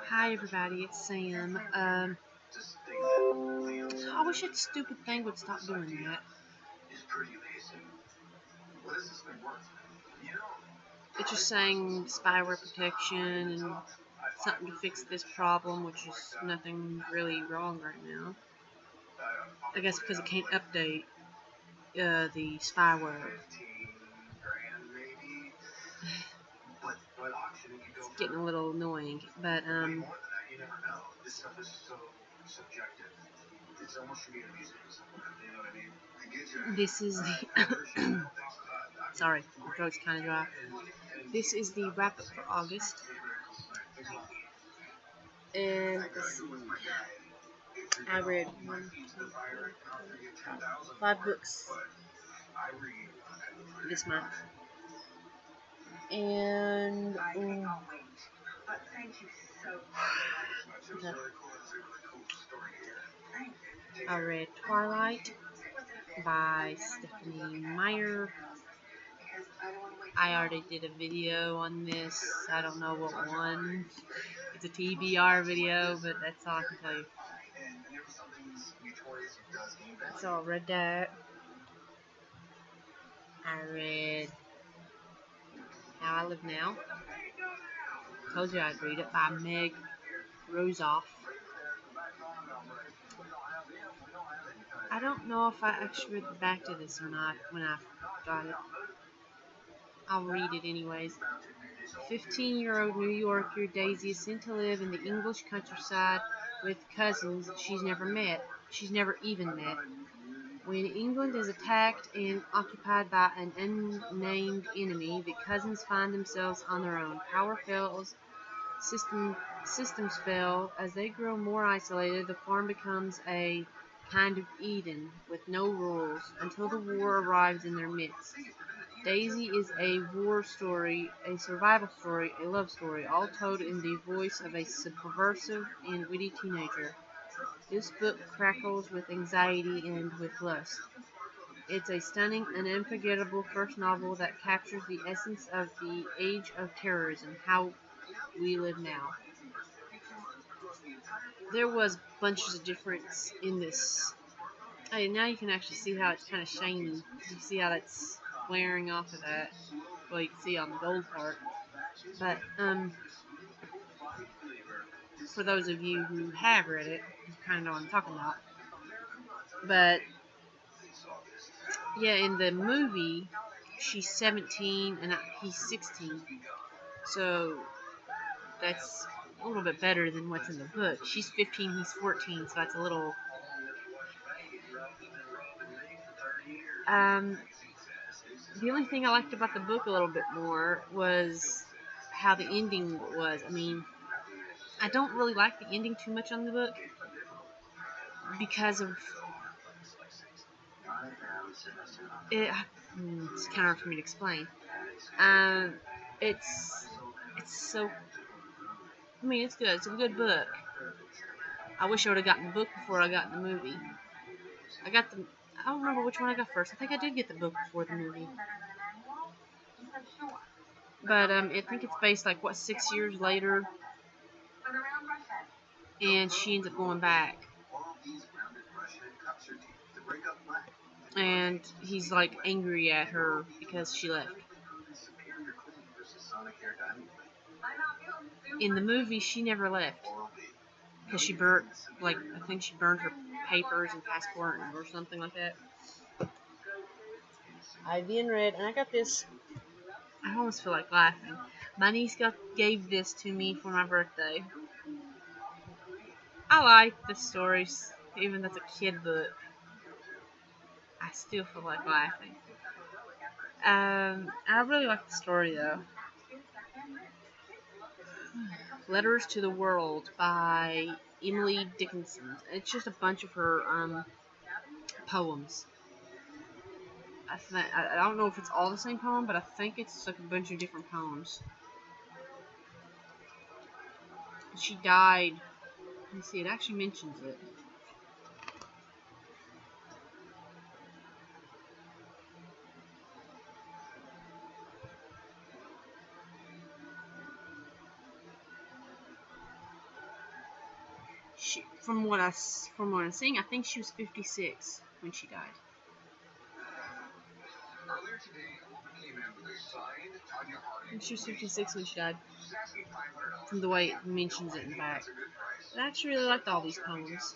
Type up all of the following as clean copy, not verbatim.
Hi everybody, it's Sam. I wish that stupid thing would stop doing that. It's just saying spyware protection and something to fix this problem, which is nothing really wrong right now. I guess because it can't update the spyware. It's getting a little annoying, but this is the sorry, my throat's kind of dry. This is the wrap up for August, and I read 5 books this month, and I read Twilight by Stephanie Meyer. I already did a video on this. I don't know what one. It's a TBR video, but that's all I can tell you. So I read that. I read How I Live Now. Told you I'd read it, by Meg Rosoff. I don't know if I actually read the back to this or not when I got it. I'll read it anyways. 15-year-old New Yorker Daisy is sent to live in the English countryside with cousins she's never even met. When England is attacked and occupied by an unnamed enemy, the cousins find themselves on their own. Power fails, systems fail. As they grow more isolated, the farm becomes a kind of Eden with no rules until the war arrives in their midst. Daisy is a war story, a survival story, a love story, all told in the voice of a subversive and witty teenager. This book crackles with anxiety and with lust. It's a stunning and unforgettable first novel that captures the essence of the age of terrorism, how we live now. There was bunches of difference in this. Hey, now you can actually see how it's kind of shiny. You see how that's flaring off of that. Well, you can see on the gold part. But, for those of you who have read it, you kind of know what I'm talking about. But, yeah, in the movie, she's 17 and he's 16. So, that's a little bit better than what's in the book. She's 15, he's 14, so that's a little... the only thing I liked about the book a little bit more was how the ending was. I mean, I don't really like the ending too much on the book because of it. It's kind of hard for me to explain. It's so. I mean, it's good. It's a good book. I wish I would have gotten the book before I got the movie. I don't remember which one I got first. I think I did get the book before the movie. But I think it's based 6 years later, and she ends up going back. And he's angry at her because she left. In the movie, she never left because she burnt, I think she burned her papers and passport or something like that. I then read, and I got this. I almost feel like laughing. My niece gave this to me for my birthday. I like the stories, even though it's a kid book. I still feel like laughing. I really like the story though. Letters to the World by Emily Dickinson. It's just a bunch of her poems. I don't know if it's all the same poem, but I think it's a bunch of different poems. She died. Let me see, it actually mentions it. from what I'm seeing, I think she was 56 when she died. I think she was 56 when she died, from the way it mentions it in the back. But I actually really liked all these poems.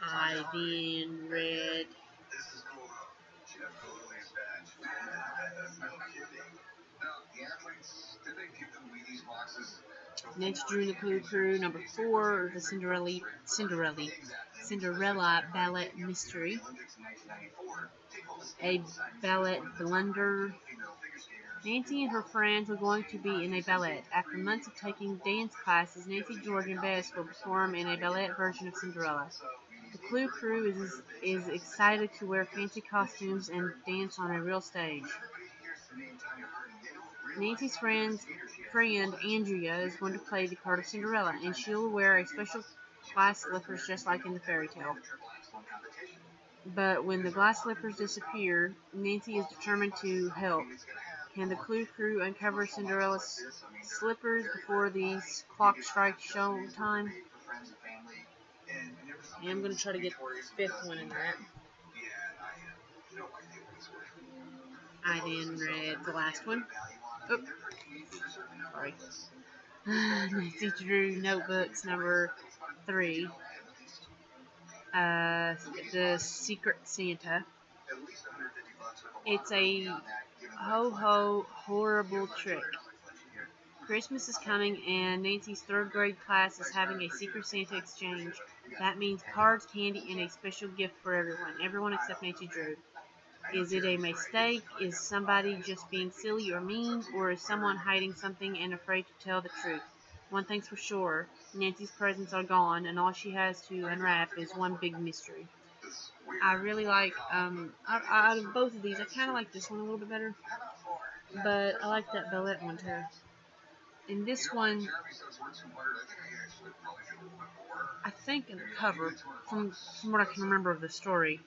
I then read Nancy Drew and the Clue Crew, number 4, the Cinderella Ballet Mystery, a ballet blunder. Nancy and her friends were going to be in a ballet. After months of taking dance classes, Nancy, George, and Bess will perform in a ballet version of Cinderella. The Clue Crew is excited to wear fancy costumes and dance on a real stage. Nancy's friend Andrea is going to play the part of Cinderella, and she'll wear a special glass slippers just like in the fairy tale. But when the glass slippers disappear, Nancy is determined to help. Can the Clue Crew uncover Cinderella's slippers before the clock strikes show time? And I'm going to try to get the 5th one in that. I then read the last one. Oh, sorry. Nancy Drew Notebooks, number 3. The Secret Santa. It's a ho-ho horrible trick. Christmas is coming, and Nancy's 3rd grade class is having a Secret Santa exchange. That means cards, candy, and a special gift for everyone except Nancy Drew. Is it a mistake? Is somebody just being silly or mean? Or is someone hiding something and afraid to tell the truth? One thing's for sure, Nancy's presents are gone, and all she has to unwrap is one big mystery. I really like, out of both of these, I kind of like this one a little bit better, but I like that ballet one too. In this one, I think in the cover, from what I can remember of the story,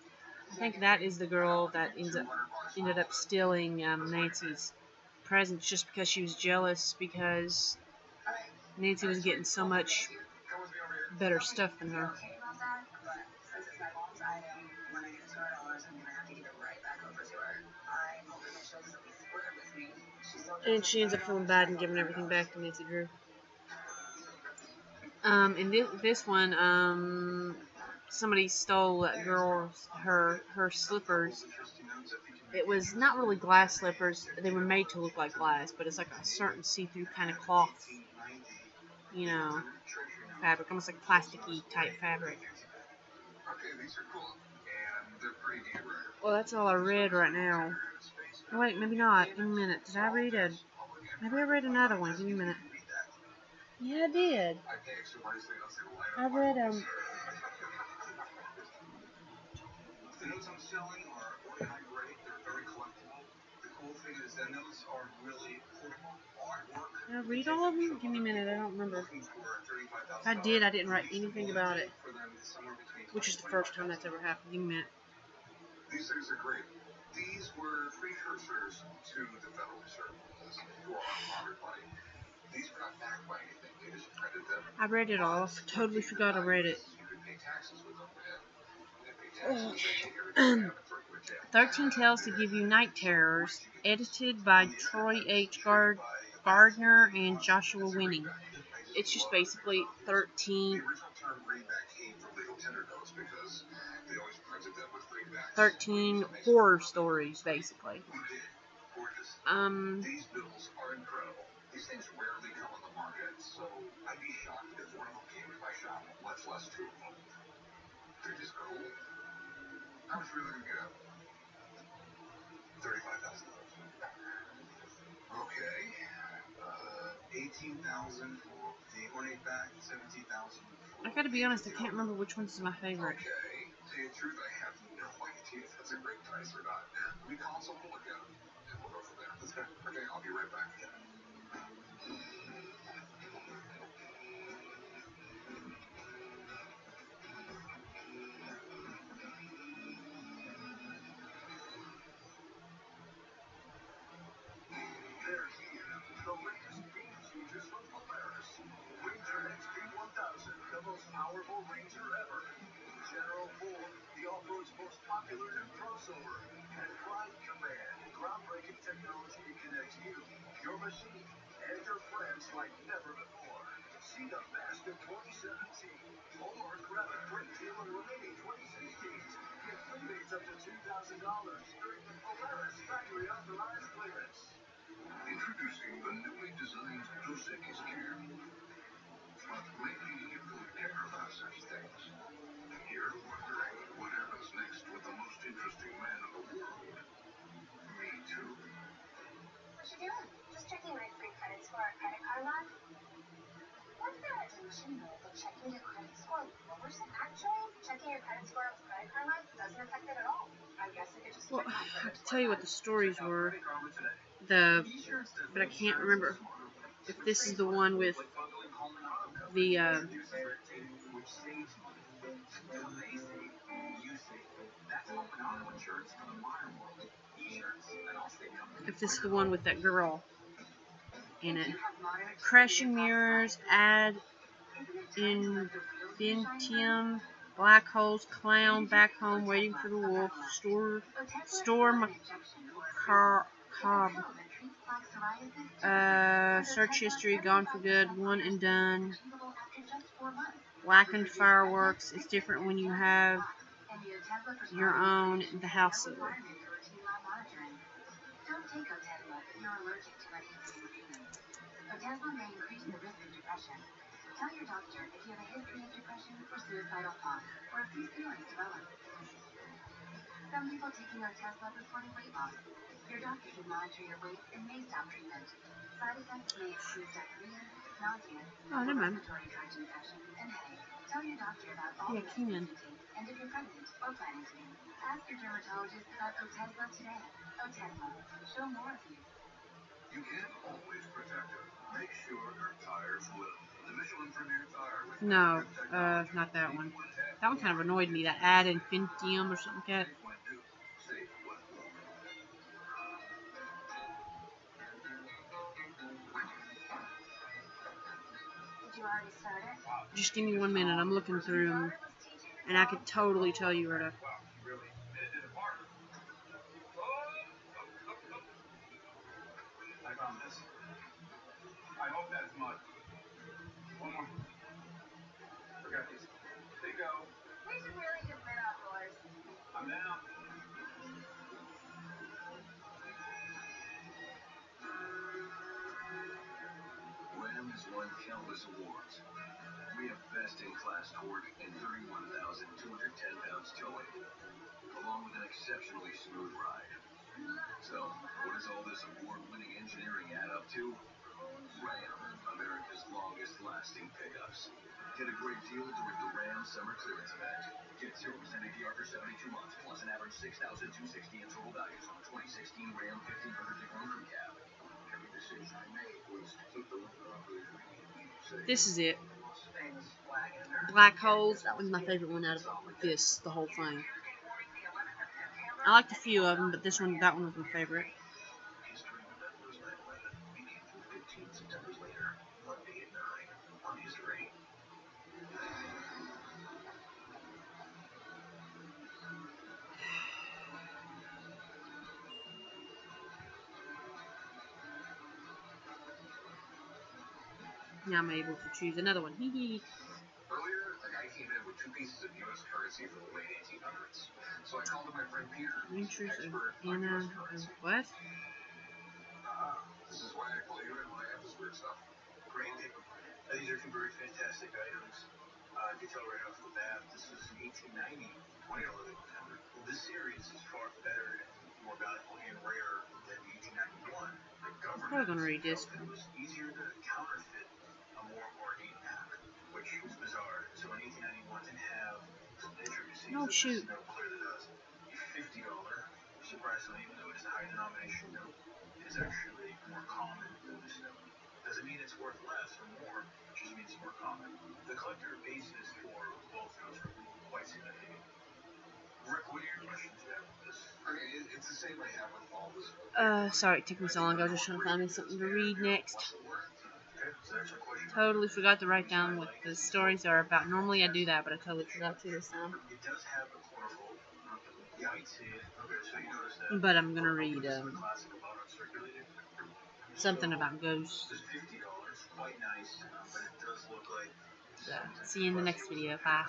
I think that is the girl that ended up stealing Nancy's presents just because she was jealous because Nancy was getting so much better stuff than her. And she ends up feeling bad and giving everything back to Nancy Drew. In this one, somebody stole that girl's her slippers. It was not really glass slippers. They were made to look like glass, but it's like a certain see-through kind of cloth, fabric, almost like plasticky type fabric. Well, that's all I read right now. Oh, wait, maybe not. Give me a minute. Did I read it? Maybe I read another one. Give me a minute. Yeah, I did. I read, The notes I'm selling are high grade. They're very collectible. The cool thing is the notes are really portable artwork. Did I read all of them? Give me a minute. I don't remember. If I did, I didn't write anything about it. Which is the first time that's ever happened. Give me a minute. These things are great. These were precursors to the Federal Reserve who are honored money. These were not backed by anything. They just printed them. I read it all. Totally forgot I read it. 13 Tales to Give You Night Terrors, edited by Troy H. Gardner and Joshua Winning. It's just basically 13 horror stories, basically. These bills are incredible. These things rarely come on the market, so I'd be shocked if one of them came to my shop, much less 2 of them. They're just cool. How much were you looking at? $35,000. Okay. 18,000 for the ornate back, 17,000. I gotta be honest, I can't remember which one's my favorite. Okay. To tell you the truth, I have no idea if that's a great price or not. We call someone look at it, and we'll go from there. Let's go. Okay, I'll be right back. They're here. The latest game changers from Polaris. Wager next game Well, I could tell you what the stories were, but I can't remember if this is the one with the if this is the one with that girl in it. Crashing mirrors, ad infinitum, black holes, clown, back home, waiting for the wolf, storm, cob, search history, gone for good, one and done, blackened fireworks. It's different when you have your own, the house of it. Oh, never mind. Yeah, can. No, not that one. That one kind of annoyed me. That ad infinitum or something like that. Just give me 1 minute. I'm looking through them, and I could totally tell you where to. This is it. Black holes. That was my favorite one out of this, the whole thing. I liked a few of them, but that one was my favorite. Now I'm able to choose another one. Hee. Adventures of Anna. What? I'm probably gonna read this one. Oh shoot. Sorry it took me so long. I was just trying to find me something to read next. Totally forgot to write down what the stories are about. Normally I do that, but I totally forgot to this time. But I'm gonna read something about ghosts. So, see you in the next video. Bye.